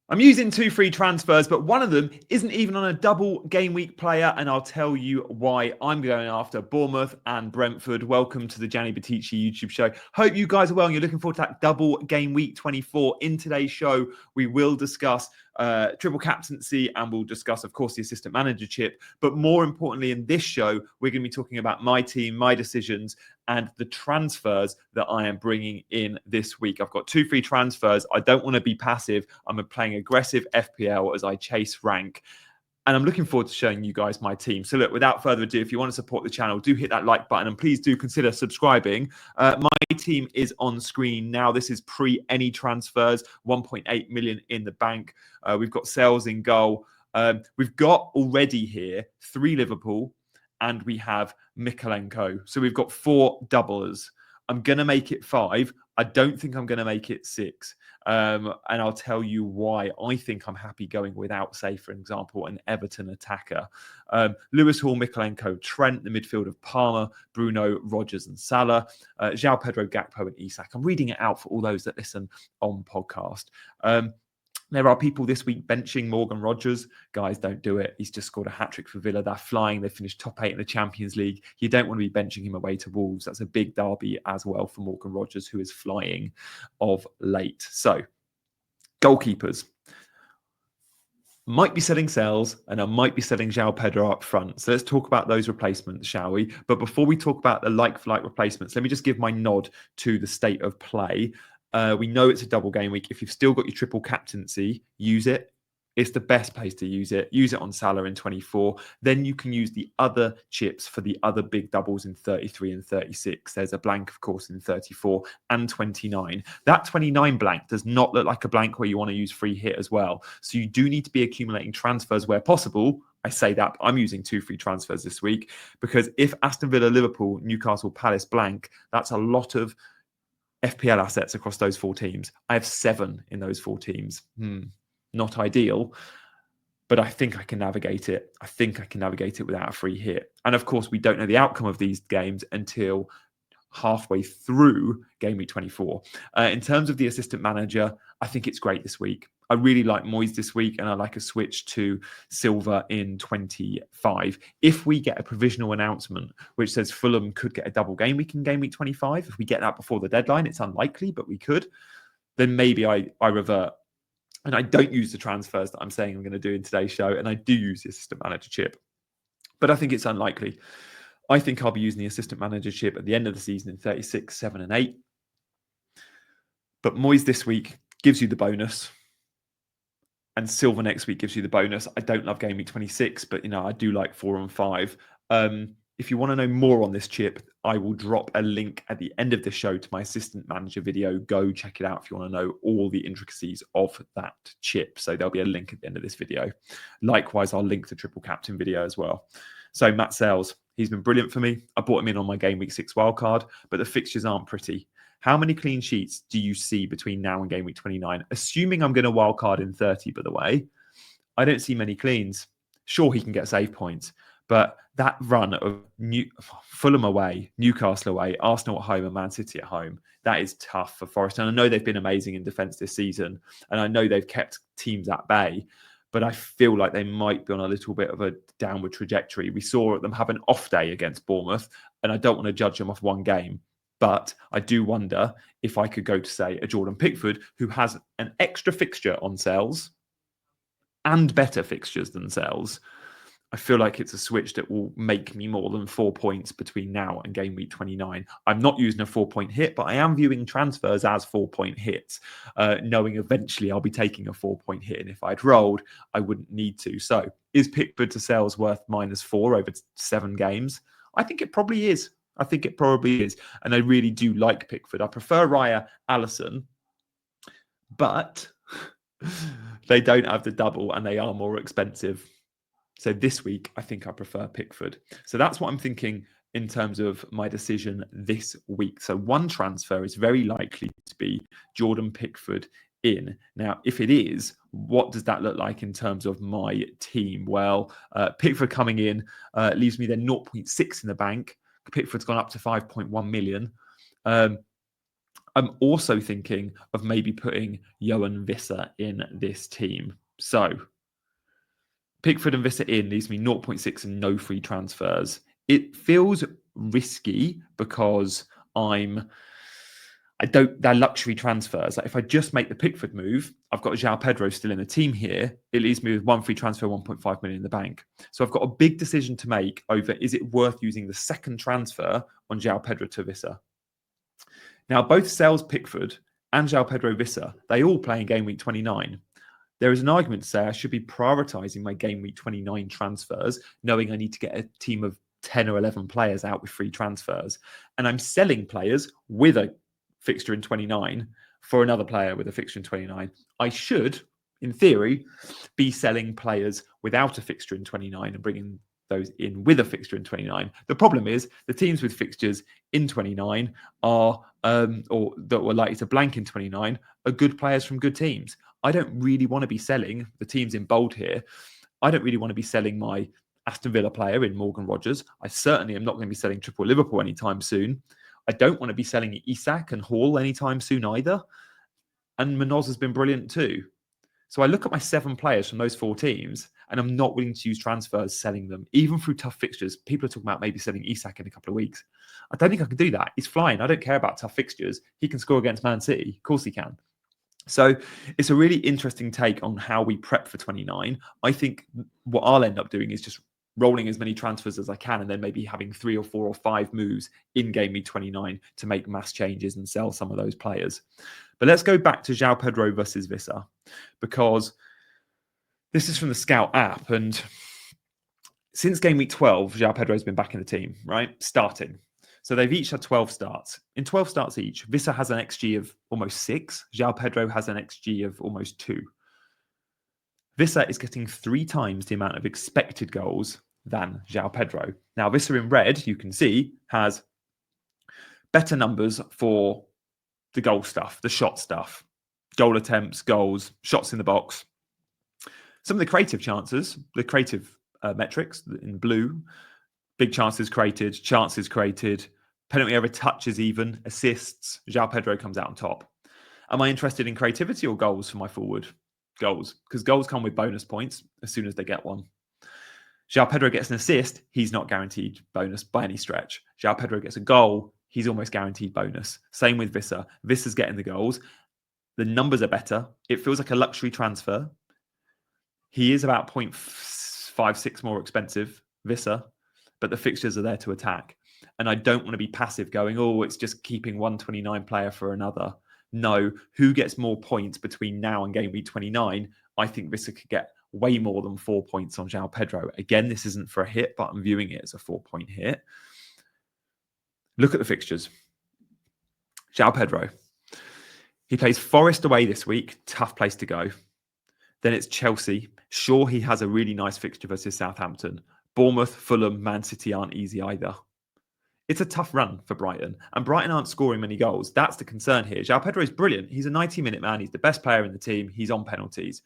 I'm using 2 free transfers, but one of them isn't even on a double game week player, and I'll tell you why. I'm going after Bournemouth and Brentford. Welcome to the Gianni Battici YouTube show. Hope you guys are well and you're looking forward to that double game week 24. In today's show, we will discuss triple captaincy and we'll discuss, of course, the assistant manager chip. But more importantly, in this show, we're going to be talking about my team, my decisions, and the transfers that I am bringing in this week. I've got 2 free transfers. I don't want to be passive. I'm playing aggressive FPL as I chase rank. And I'm looking forward to showing you guys my team. So look, without further ado, if you want to support the channel, do hit that like button and please do consider subscribing. My team is on screen now. This is pre any transfers, 1.8 million in the bank. We've got Sels in goal. We've got already here 3 Liverpool and we have Mykolenko. So we've got 4 doublers. I'm going to make it 5. I don't think I'm going to make it 6. And I'll tell you why I think I'm happy going without, say, for example, an Everton attacker. Lewis Hall, Mykolenko, Trent, the midfield of Palmer, Bruno, Rodgers and Salah, João Pedro, Gakpo and Isak. I'm reading it out for all those that listen on podcast. There are people this week benching Morgan Rodgers. Guys, don't do it. He's just scored a hat-trick for Villa. They're flying. They finished top 8 in the Champions League. You don't want to be benching him away to Wolves. That's a big derby as well for Morgan Rodgers, who is flying of late. So, goalkeepers. Might be selling Sels and I might be selling João Pedro up front. So let's talk about those replacements, shall we? But before we talk about the like-for-like replacements, let me just give my nod to the state of play. We know it's a double game week. If you've still got your triple captaincy, use it. It's the best place to use it. Use it on Salah in 24. Then you can use the other chips for the other big doubles in 33 and 36. There's a blank, of course, in 34 and 29. That 29 blank does not look like a blank where you want to use free hit as well. So you do need to be accumulating transfers where possible. I say that, but I'm using 2 free transfers this week because if Aston Villa, Liverpool, Newcastle, Palace blank, that's a lot of FPL assets across those 4 teams. I have 7 in those 4 teams. Not ideal, but I think I can navigate it. I think I can navigate it without a free hit. And of course, we don't know the outcome of these games until halfway through game week 24. In terms of the assistant manager, I think it's great this week. I really like Moyes this week, and I like a switch to Silva in 25. If we get a provisional announcement which says Fulham could get a double game week in game week 25, if we get that before the deadline, it's unlikely, but we could, then maybe I revert. And I don't use the transfers that I'm saying I'm going to do in today's show, and I do use the assistant manager chip. But I think it's unlikely. I think I'll be using the assistant manager chip at the end of the season in 36, 7 and 8. But Moyes this week gives you the bonus. And Silva next week gives you the bonus. I don't love game week 26, but I do like 4 and 5. If you want to know more on this chip, I will drop a link at the end of the show to my assistant manager video. Go check it out if you want to know all the intricacies of that chip. So there'll be a link at the end of this video. Likewise, I'll link the triple captain video as well. So Matt Sels, he's been brilliant for me. I bought him in on my game week 6 wildcard, but the fixtures aren't pretty. How many clean sheets do you see between now and game week 29? Assuming I'm going to wildcard in 30, by the way, I don't see many cleans. Sure, he can get save points, but that run of Fulham away, Newcastle away, Arsenal at home and Man City at home, that is tough for Forest. And I know they've been amazing in defence this season, and I know they've kept teams at bay, but I feel like they might be on a little bit of a downward trajectory. We saw them have an off day against Bournemouth, and I don't want to judge them off one game. But I do wonder if I could go to, say, a Jordan Pickford who has an extra fixture on Sels and better fixtures than Sels. I feel like it's a switch that will make me more than 4 points between now and game week 29. I'm not using a 4-point hit, but I am viewing transfers as 4-point hits, knowing eventually I'll be taking a 4-point hit. And if I'd rolled, I wouldn't need to. So is Pickford to Sels worth -4 over 7 games? I think it probably is. And I really do like Pickford. I prefer Raya Allison, but they don't have the double and they are more expensive. So this week, I think I prefer Pickford. So that's what I'm thinking in terms of my decision this week. So one transfer is very likely to be Jordan Pickford in. Now, if it is, what does that look like in terms of my team? Well, Pickford coming in leaves me then 0.6 in the bank. Pickford's gone up to 5.1 million. I'm also thinking of maybe putting João Wissa in this team. So Pickford and Wissa in leaves me 0.6 and no free transfers. It feels risky because they're luxury transfers. Like if I just make the Pickford move, I've got João Pedro still in the team here. It leaves me with one free transfer, 1.5 million in the bank. So I've got a big decision to make over, is it worth using the second transfer on João Pedro to Wissa? Now, both Sels, Pickford and João Pedro Wissa, they all play in game week 29. There is an argument to say I should be prioritising my game week 29 transfers, knowing I need to get a team of 10 or 11 players out with free transfers. And I'm selling players with a fixture in 29 for another player with a fixture in 29. I should, in theory, be selling players without a fixture in 29 and bringing those in with a fixture in 29. The problem is the teams with fixtures in 29 are, or that were likely to blank in 29, are good players from good teams. I don't really want to be selling the teams in bold here. I don't really want to be selling my Aston Villa player in Morgan Rogers. I certainly am not going to be selling triple Liverpool anytime soon. I don't want to be selling Isak and Hall anytime soon either. And Munoz has been brilliant too. So I look at my 7 players from those 4 teams, and I'm not willing to use transfers selling them, even through tough fixtures. People are talking about maybe selling Isak in a couple of weeks. I don't think I can do that. He's flying. I don't care about tough fixtures. He can score against Man City. Of course he can. So it's a really interesting take on how we prep for 29. I think what I'll end up doing is just rolling as many transfers as I can, and then maybe having 3 or 4 or 5 moves in game week 29 to make mass changes and sell some of those players. But let's go back to João Pedro versus Wissa, because this is from the Scout app. And since game week 12, João Pedro has been back in the team, right? Starting. So they've each had 12 starts. In 12 starts each, Wissa has an XG of almost 6. João Pedro has an XG of almost 2. Wissa is getting 3 times the amount of expected goals than João Pedro. Now, Wissa in red, you can see, has better numbers for the goal stuff, the shot stuff, goal attempts, goals, shots in the box. Some of the creative chances, the creative metrics in blue, big chances created, penalty area touches even, assists, João Pedro comes out on top. Am I interested in creativity or goals for my forward? Goals, because goals come with bonus points as soon as they get one. João Pedro gets an assist, he's not guaranteed bonus by any stretch. João Pedro gets a goal, he's almost guaranteed bonus. Same with Wissa. Vissa's getting the goals. The numbers are better. It feels like a luxury transfer. He is about 0.56 more expensive, Wissa, but the fixtures are there to attack. And I don't want to be passive going, oh, it's just keeping 129 player for another. No, who gets more points between now and game week 29? I think Wissa could get way more than 4 points on João Pedro. Again, this isn't for a hit, but I'm viewing it as a 4-point hit. Look at the fixtures. João Pedro. He plays Forest away this week. Tough place to go. Then it's Chelsea. Sure, he has a really nice fixture versus Southampton. Bournemouth, Fulham, Man City aren't easy either. It's a tough run for Brighton. And Brighton aren't scoring many goals. That's the concern here. João Pedro is brilliant. He's a 90-minute man. He's the best player in the team. He's on penalties.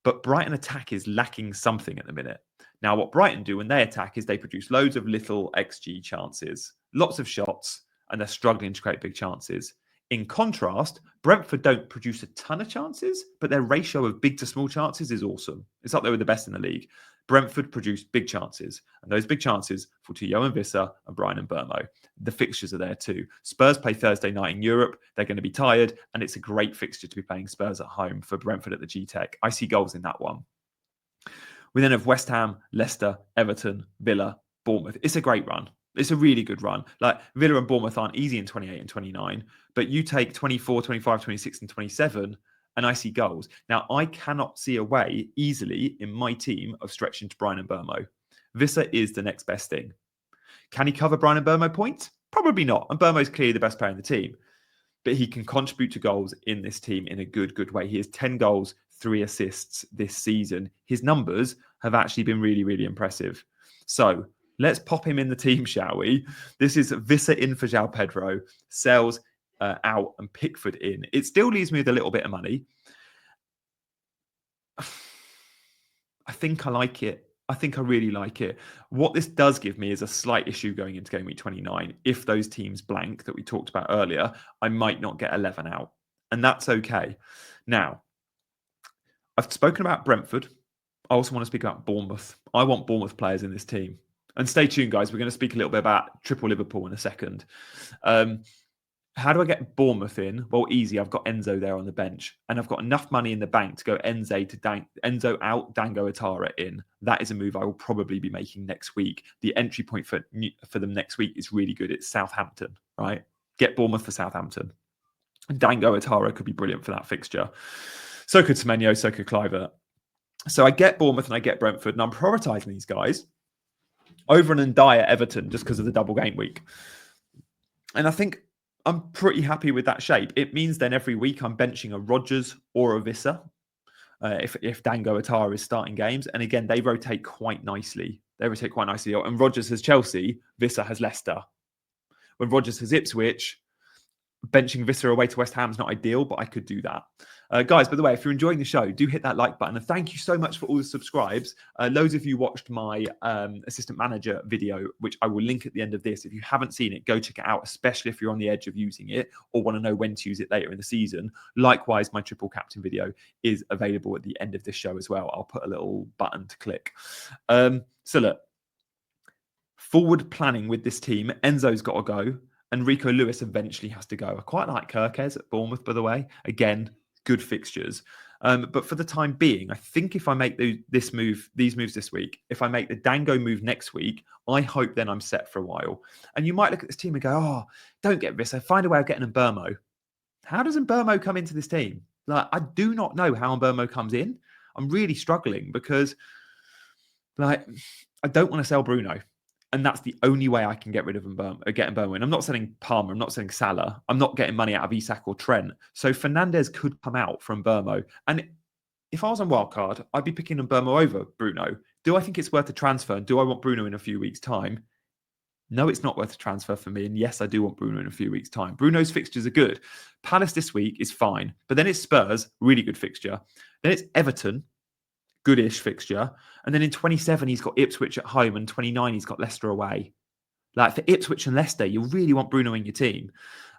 But Brighton attack is lacking something at the minute. Now, what Brighton do when they attack is they produce loads of little XG chances, lots of shots, and they're struggling to create big chances. In contrast, Brentford don't produce a ton of chances, but their ratio of big to small chances is awesome. It's up there with the best in the league. Brentford produce big chances, and those big chances fall to João Wissa and Brian Mbeumo. The fixtures are there too. Spurs play Thursday night in Europe. They're going to be tired, and it's a great fixture to be playing Spurs at home for Brentford at the G-Tech. I see goals in that one. We then have West Ham, Leicester, Everton, Villa, Bournemouth. It's a great run. It's a really good run. Like Villa and Bournemouth aren't easy in 28 and 29, but you take 24, 25, 26 and 27 and I see goals. Now, I cannot see a way easily in my team of stretching to Brian Mbeumo. Wissa is the next best thing. Can he cover Brian Mbeumo points? Probably not. And Mbeumo is clearly the best player in the team, but he can contribute to goals in this team in a good way. He has 10 goals, 3 assists this season. His numbers have actually been really, really impressive. So let's pop him in the team, shall we? This is Wissa in for João Pedro, Sels out and Pickford in. It still leaves me with a little bit of money. I think I like it. I think I really like it. What this does give me is a slight issue going into game week 29. If those teams blank that we talked about earlier, I might not get 11 out. And that's okay. Now, I've spoken about Brentford. I also want to speak about Bournemouth. I want Bournemouth players in this team. And stay tuned, guys. We're going to speak a little bit about triple Liverpool in a second. How do I get Bournemouth in? Well, easy. I've got Enzo there on the bench, and I've got enough money in the bank to go Enzo out, Dango Atara in. That is a move I will probably be making next week. The entry point for them next week is really good. It's Southampton, right? Get Bournemouth for Southampton. Dango Atara could be brilliant for that fixture. So could Semenyo, so could Kluivert. So I get Bournemouth and I get Brentford, and I'm prioritising these guys over an Ndiaye at Everton just because of the double game week. And I think I'm pretty happy with that shape. It means then every week I'm benching a Rodgers or a Wissa if Dango Atara is starting games. And again, they rotate quite nicely. And Rodgers has Chelsea, Wissa has Leicester. When Rodgers has Ipswich, benching Wissa away to West Ham is not ideal, but I could do that. Guys, by the way, if you're enjoying the show, do hit that like button. And thank you so much for all the subscribes. Loads of you watched my assistant manager video, which I will link at the end of this. If you haven't seen it, go check it out, especially if you're on the edge of using it or want to know when to use it later in the season. Likewise, my triple captain video is available at the end of this show as well. I'll put a little button to click. So look, forward planning with this team. Enzo's got to go. And Rico Lewis eventually has to go. I quite like Kirkes at Bournemouth, by the way. Again, good fixtures. But for the time being, I think if I make these moves this week, if I make the Dango move next week, I hope then I'm set for a while. And you might look at this team and go, oh, don't get Wissa. Find a way of getting Mbermo. How does Mbermo come into this team? Like, I do not know how Mbermo comes in. I'm really struggling because, like, I don't want to sell Bruno. And that's the only way I can get rid of Mbermo. And I'm not selling Palmer. I'm not selling Salah. I'm not getting money out of Isak or Trent. So Fernandez could come out from Mbermo. And if I was on wildcard, I'd be picking Mbermo over Bruno. Do I think it's worth a transfer? And do I want Bruno in a few weeks' time? No, it's not worth a transfer for me. And yes, I do want Bruno in a few weeks' time. Bruno's fixtures are good. Palace this week is fine. But then it's Spurs, really good fixture. Then it's Everton, goodish fixture. And then in 27, he's got Ipswich at home, and 29, he's got Leicester away. Like, for Ipswich and Leicester, you really want Bruno in your team.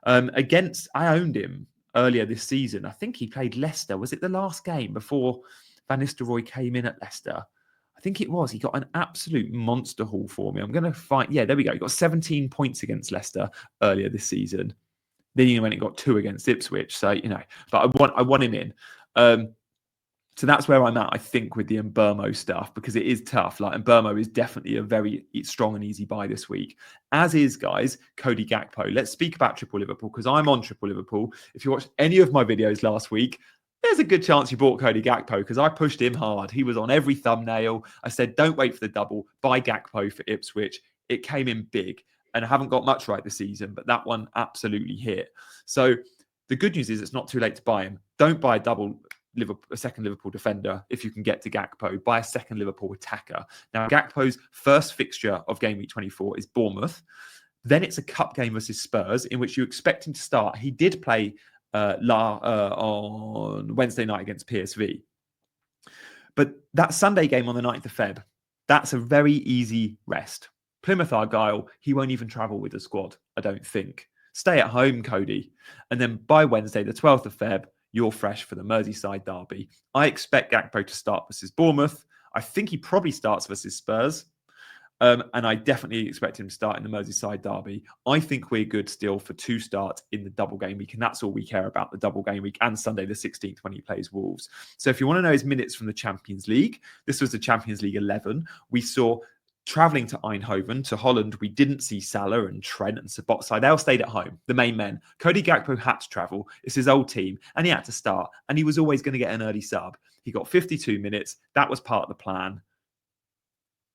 I owned him earlier this season. I think he played Leicester. Was it the last game before Van Nistelrooy came in at Leicester? I think it was. He got an absolute monster haul for me. I'm going to find... Yeah, there we go. He got 17 points against Leicester earlier this season. Then he went and got 2 against Ipswich. So, but I want him in. So that's where I'm at, I think, with the Mbermo stuff, because it is tough. Like, Mbermo is definitely a very strong and easy buy this week. As is, guys, Coady Gakpo. Let's speak about triple Liverpool, because I'm on triple Liverpool. If you watched any of my videos last week, there's a good chance you bought Coady Gakpo, because I pushed him hard. He was on every thumbnail. I said, don't wait for the double. Buy Gakpo for Ipswich. It came in big. And I haven't got much right this season, but that one absolutely hit. So the good news is it's not too late to buy him. Don't buy a second Liverpool defender if you can get to Gakpo. Buy a second Liverpool attacker. Now, Gakpo's first fixture of game week 24 is Bournemouth. Then it's a cup game versus Spurs, in which you expect him to start. He did play on Wednesday night against PSV. But that Sunday game on the 9th of Feb, that's a very easy rest. Plymouth Argyle, he won't even travel with the squad, I don't think. Stay at home, Coady. And then by Wednesday, the 12th of Feb, you're fresh for the Merseyside derby. I expect Gakpo to start versus Bournemouth. I think he probably starts versus Spurs. And I definitely expect him to start in the Merseyside derby. I think we're good still for 2 starts in the double game week. And that's all we care about, the double game week and Sunday the 16th when he plays Wolves. So if you want to know his minutes from the Champions League, this was the Champions League 11. We saw travelling to Eindhoven, to Holland, we didn't see Salah and Trent and Sabotza. They all stayed at home, the main men. Coady Gakpo had to travel. It's his old team, and he had to start. And he was always going to get an early sub. He got 52 minutes. That was part of the plan.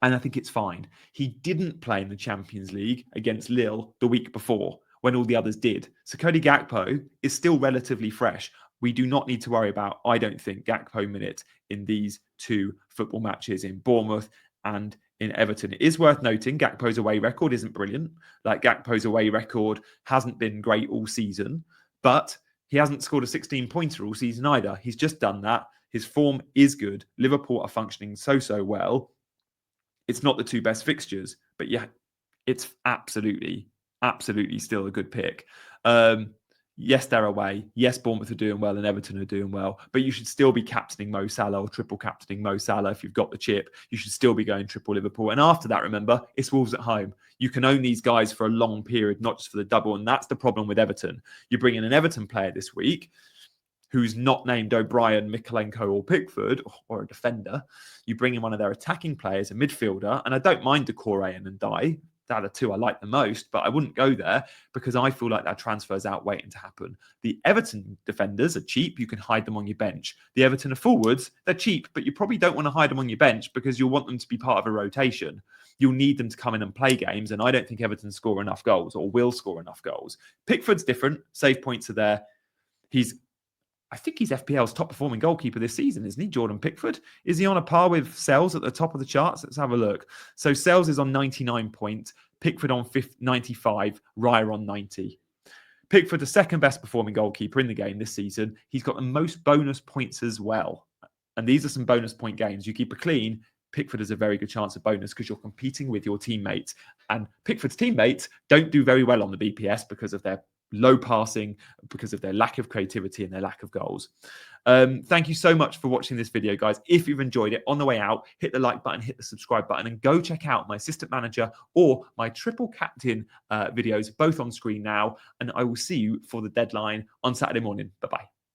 And I think it's fine. He didn't play in the Champions League against Lille the week before, when all the others did. So Coady Gakpo is still relatively fresh. We do not need to worry about, I don't think, Gakpo minutes in these 2 football matches, in Bournemouth and in Everton. It is worth noting Gakpo's away record isn't brilliant. Like, Gakpo's away record hasn't been great all season, but he hasn't scored a 16-pointer all season either. He's just done that. His form is good. Liverpool are functioning so well. It's not the two best fixtures, but yeah, it's absolutely still a good pick. Yes, they're away. Yes, Bournemouth are doing well and Everton are doing well, but you should still be captaining Mo Salah or triple captaining Mo Salah if you've got the chip. You should still be going triple Liverpool. And after that, remember, it's Wolves at home. You can own these guys for a long period, not just for the double. And that's the problem with Everton. You bring in an Everton player this week who's not named O'Brien, Mikalenko, or Pickford, or a defender. You bring in one of their attacking players, a midfielder, and I don't mind Decore and Ndai. They're the two I like the most, but I wouldn't go there because I feel like that transfer is out waiting to happen. The Everton defenders are cheap. You can hide them on your bench. The Everton forwards, they're cheap, but you probably don't want to hide them on your bench because you'll want them to be part of a rotation. You'll need them to come in and play games, and I don't think Everton score enough goals or will score enough goals. Pickford's different. Save points are there. I think he's FPL's top performing goalkeeper this season, isn't he, Jordan Pickford? Is he on a par with Sels at the top of the charts? Let's have a look. So Sels is on 99 points, Pickford on 95, Raya on 90. Pickford, the second best performing goalkeeper in the game this season. He's got the most bonus points as well. And these are some bonus point games. You keep it clean, Pickford has a very good chance of bonus because you're competing with your teammates. And Pickford's teammates don't do very well on the BPS because of their low passing, because of their lack of creativity and their lack of goals. Thank you so much for watching this video, guys. If you've enjoyed it, on the way out, hit the like button, hit the subscribe button, and go check out my assistant manager or my triple captain videos, both on screen now. And I will see you for the deadline on Saturday morning. Bye-bye.